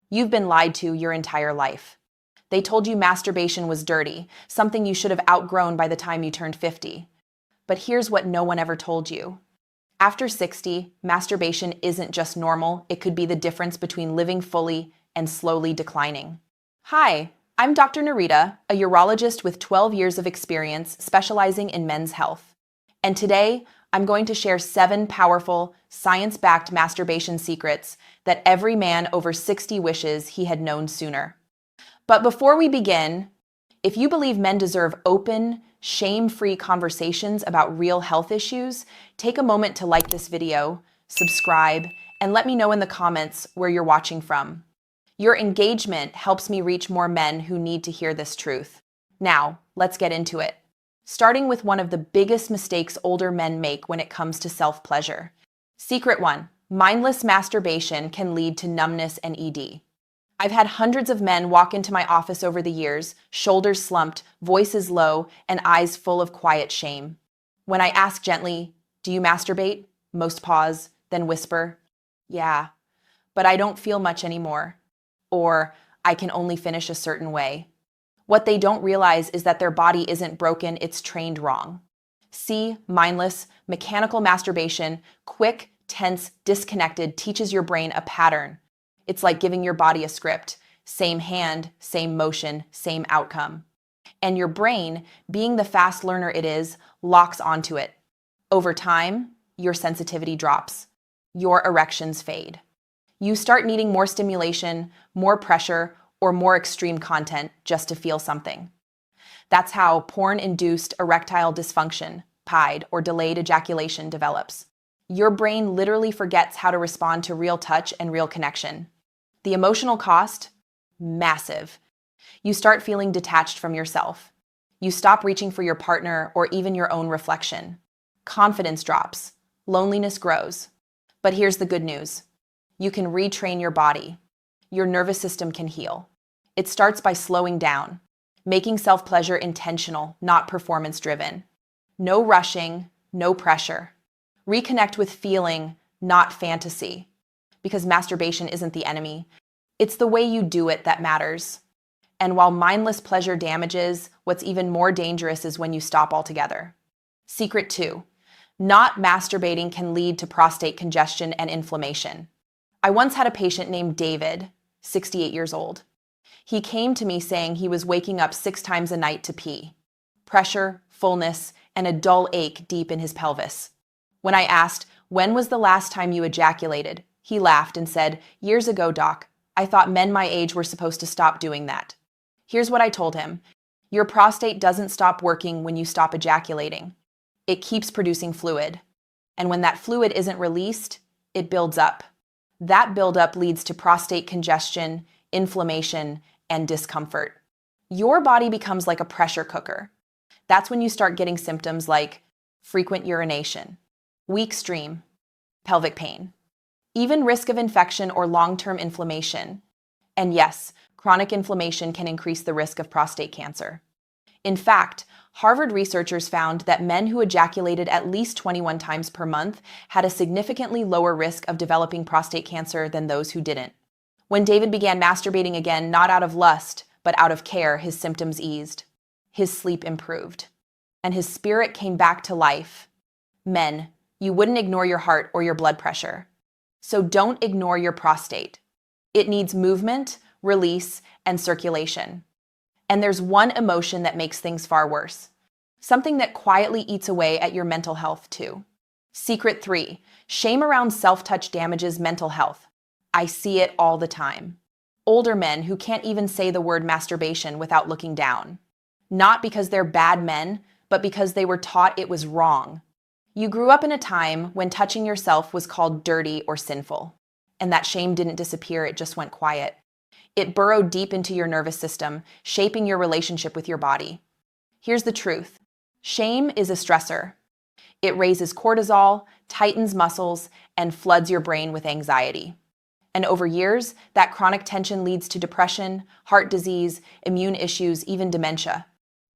You've been lied to your entire life. They told you masturbation was dirty, something you should have outgrown by the time you turned 50. But here's what no one ever told you. After 60, masturbation isn't just normal, it could be the difference between living fully and slowly declining. Hi, I'm Dr. Nerita, a urologist with 12 years of experience specializing in men's health. And today, I'm going to share 7 powerful, science-backed masturbation secrets that every man over 60 wishes he had known sooner. But before we begin, if you believe men deserve open, shame-free conversations about real health issues, take a moment to like this video, subscribe, and let me know in the comments where you're watching from. Your engagement helps me reach more men who need to hear this truth. Now, let's get into it. Starting with one of the biggest mistakes older men make when it comes to self-pleasure. Secret 1. Mindless masturbation can lead to numbness and ED. I've had hundreds of men walk into my office over the years, shoulders slumped, voices low, and eyes full of quiet shame. When I ask gently, "Do you masturbate?" most pause, then whisper, "Yeah, but I don't feel much anymore." Or, "I can only finish a certain way." What they don't realize is that their body isn't broken, it's trained wrong. See, mindless, mechanical masturbation, quick, tense, disconnected, teaches your brain a pattern. It's like giving your body a script. Same hand, same motion, same outcome. And your brain, being the fast learner it is, locks onto it. Over time, your sensitivity drops. Your erections fade. You start needing more stimulation, more pressure, or more extreme content just to feel something. That's how porn-induced erectile dysfunction, PIDE, or delayed ejaculation develops. Your brain literally forgets how to respond to real touch and real connection. The emotional cost? Massive. You start feeling detached from yourself. You stop reaching for your partner or even your own reflection. Confidence drops. Loneliness grows. But here's the good news. You can retrain your body. Your nervous system can heal. It starts by slowing down, making self-pleasure intentional, not performance-driven. No rushing, no pressure. Reconnect with feeling, not fantasy. Because masturbation isn't the enemy. It's the way you do it that matters. And while mindless pleasure damages, what's even more dangerous is when you stop altogether. Secret 2. Not masturbating can lead to prostate congestion and inflammation. I once had a patient named David, 68 years old. He came to me saying he was waking up 6 times a night to pee. Pressure, fullness, and a dull ache deep in his pelvis. When I asked, "When was the last time you ejaculated?" he laughed and said, "Years ago, doc. I thought men my age were supposed to stop doing that." Here's what I told him. Your prostate doesn't stop working when you stop ejaculating. It keeps producing fluid. And when that fluid isn't released, it builds up. That buildup leads to prostate congestion, inflammation, and discomfort. Your body becomes like a pressure cooker. That's when you start getting symptoms like frequent urination, weak stream, pelvic pain, even risk of infection or long-term inflammation. And yes, chronic inflammation can increase the risk of prostate cancer. In fact, Harvard researchers found that men who ejaculated at least 21 times per month had a significantly lower risk of developing prostate cancer than those who didn't. When David began masturbating again, not out of lust, but out of care, his symptoms eased. His sleep improved. And his spirit came back to life. Men, you wouldn't ignore your heart or your blood pressure. So don't ignore your prostate. It needs movement, release, and circulation. And there's one emotion that makes things far worse. Something that quietly eats away at your mental health too. Secret 3. Shame around self-touch damages mental health. I see it all the time. Older men who can't even say the word masturbation without looking down. Not because they're bad men, but because they were taught it was wrong. You grew up in a time when touching yourself was called dirty or sinful. And that shame didn't disappear, it just went quiet. It burrowed deep into your nervous system, shaping your relationship with your body. Here's the truth. Shame is a stressor. It raises cortisol, tightens muscles, and floods your brain with anxiety. And over years, that chronic tension leads to depression, heart disease, immune issues, even dementia.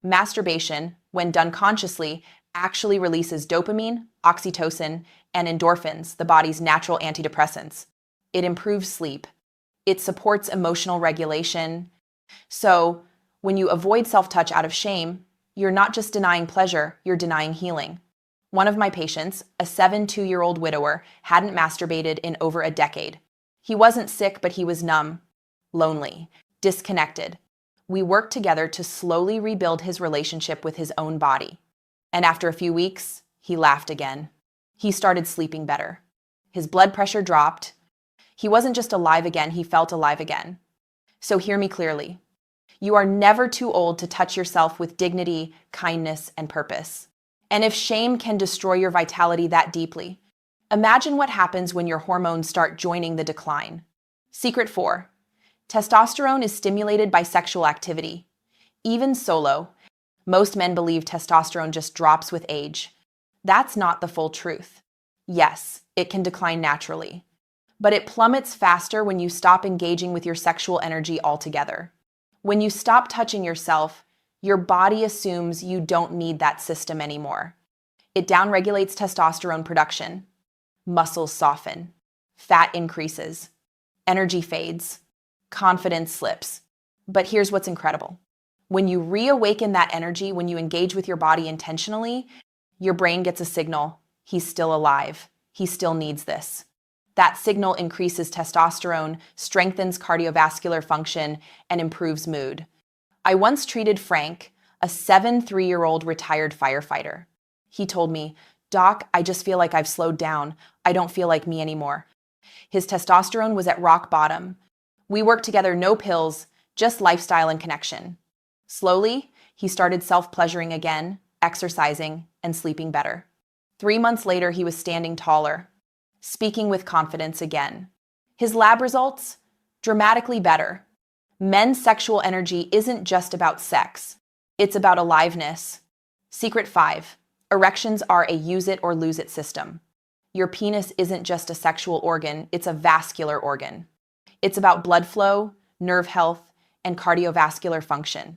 Masturbation, when done consciously, actually releases dopamine, oxytocin, and endorphins, the body's natural antidepressants. It improves sleep. It supports emotional regulation. So, when you avoid self-touch out of shame, you're not just denying pleasure, you're denying healing. One of my patients, a 72-year-old widower, hadn't masturbated in over a decade. He wasn't sick, but he was numb, lonely, disconnected. We worked together to slowly rebuild his relationship with his own body. And after a few weeks, he laughed again. He started sleeping better. His blood pressure dropped. He wasn't just alive again, he felt alive again. So hear me clearly. You are never too old to touch yourself with dignity, kindness, and purpose. And if shame can destroy your vitality that deeply, imagine what happens when your hormones start joining the decline. Secret 4. Testosterone is stimulated by sexual activity. Even solo, most men believe testosterone just drops with age. That's not the full truth. Yes, it can decline naturally, but it plummets faster when you stop engaging with your sexual energy altogether. When you stop touching yourself, your body assumes you don't need that system anymore. It downregulates testosterone production. Muscles soften. Fat increases. Energy fades. Confidence slips. But here's what's incredible. When you reawaken that energy, when you engage with your body intentionally, your brain gets a signal. He's still alive. He still needs this. That signal increases testosterone, strengthens cardiovascular function, and improves mood. I once treated Frank, a 73-year-old retired firefighter. He told me, "Doc, I just feel like I've slowed down. I don't feel like me anymore." His testosterone was at rock bottom. We worked together, no pills, just lifestyle and connection. Slowly, he started self-pleasuring again, exercising, and sleeping better. 3 months later, he was standing taller, speaking with confidence again. His lab results? Dramatically better. Men's sexual energy isn't just about sex. It's about aliveness. Secret 5. Erections are a use it or lose it system. Your penis isn't just a sexual organ, it's a vascular organ. It's about blood flow, nerve health, and cardiovascular function.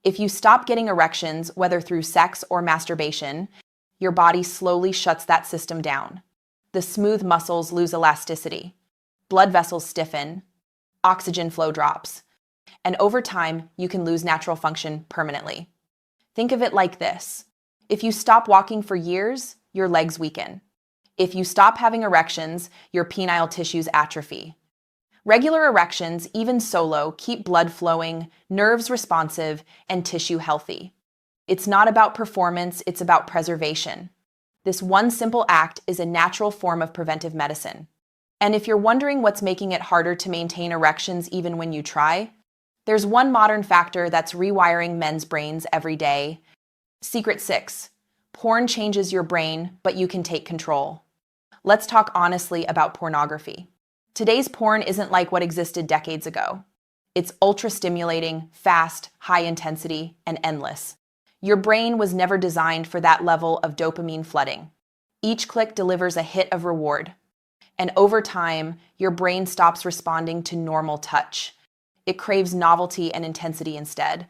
If you stop getting erections, whether through sex or masturbation, your body slowly shuts that system down. The smooth muscles lose elasticity. Blood vessels stiffen. Oxygen flow drops. And over time, you can lose natural function permanently. Think of it like this. If you stop walking for years, your legs weaken. If you stop having erections, your penile tissues atrophy. Regular erections, even solo, keep blood flowing, nerves responsive, and tissue healthy. It's not about performance, it's about preservation. This one simple act is a natural form of preventive medicine. And if you're wondering what's making it harder to maintain erections even when you try, there's one modern factor that's rewiring men's brains every day. Secret 6. Porn changes your brain, but you can take control. Let's talk honestly about pornography. Today's porn isn't like what existed decades ago. It's ultra-stimulating, fast, high intensity, and endless. Your brain was never designed for that level of dopamine flooding. Each click delivers a hit of reward. And over time, your brain stops responding to normal touch. It craves novelty and intensity instead.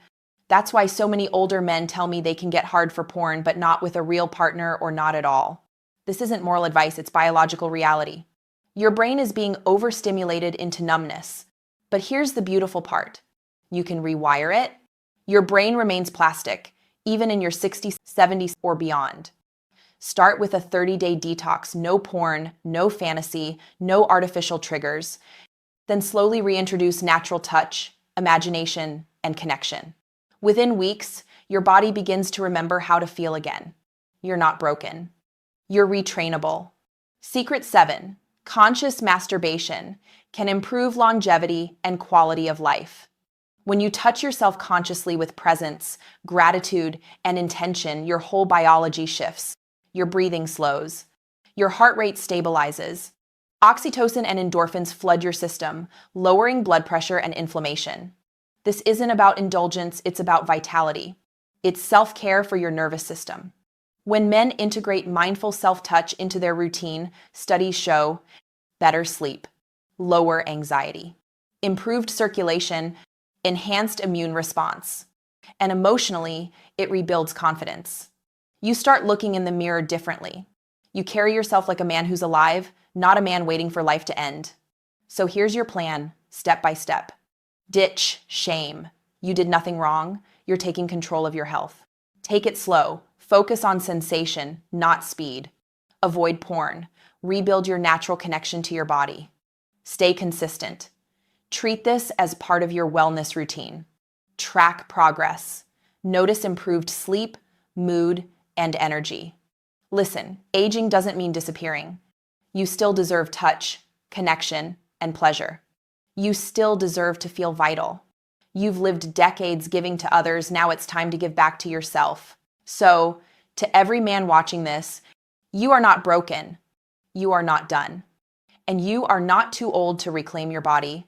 That's why so many older men tell me they can get hard for porn, but not with a real partner or not at all. This isn't moral advice, it's biological reality. Your brain is being overstimulated into numbness. But here's the beautiful part. You can rewire it. Your brain remains plastic, even in your 60s, 70s, or beyond. Start with a 30-day detox, no porn, no fantasy, no artificial triggers. Then slowly reintroduce natural touch, imagination, and connection. Within weeks, your body begins to remember how to feel again. You're not broken. You're retrainable. Secret 7. Conscious masturbation can improve longevity and quality of life. When you touch yourself consciously with presence, gratitude, and intention, your whole biology shifts. Your breathing slows. Your heart rate stabilizes. Oxytocin and endorphins flood your system, lowering blood pressure and inflammation. This isn't about indulgence, it's about vitality. It's self-care for your nervous system. When men integrate mindful self-touch into their routine, studies show better sleep, lower anxiety, improved circulation, enhanced immune response, and emotionally, it rebuilds confidence. You start looking in the mirror differently. You carry yourself like a man who's alive, not a man waiting for life to end. So here's your plan. step by step. Ditch shame. You did nothing wrong. You're taking control of your health. Take it slow. Focus on sensation, not speed. Avoid porn. Rebuild your natural connection to your body. Stay consistent. Treat this as part of your wellness routine. Track progress. Notice improved sleep, mood, and energy. Listen, aging doesn't mean disappearing. You still deserve touch, connection, and pleasure. You still deserve to feel vital. You've lived decades giving to others, now it's time to give back to yourself. So, to every man watching this, you are not broken. You are not done. And you are not too old to reclaim your body.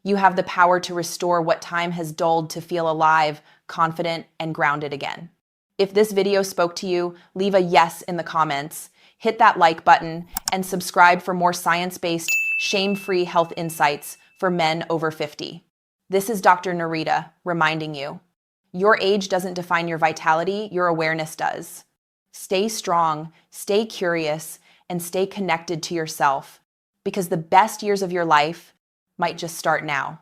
You have the power to restore what time has dulled to feel alive, confident, and grounded again. If this video spoke to you, leave a yes in the comments, hit that like button, and subscribe for more science-based, shame-free health insights for men over 50. This is Dr. Nerita reminding you, your age doesn't define your vitality, your awareness does. Stay strong, stay curious, and stay connected to yourself, because the best years of your life might just start now.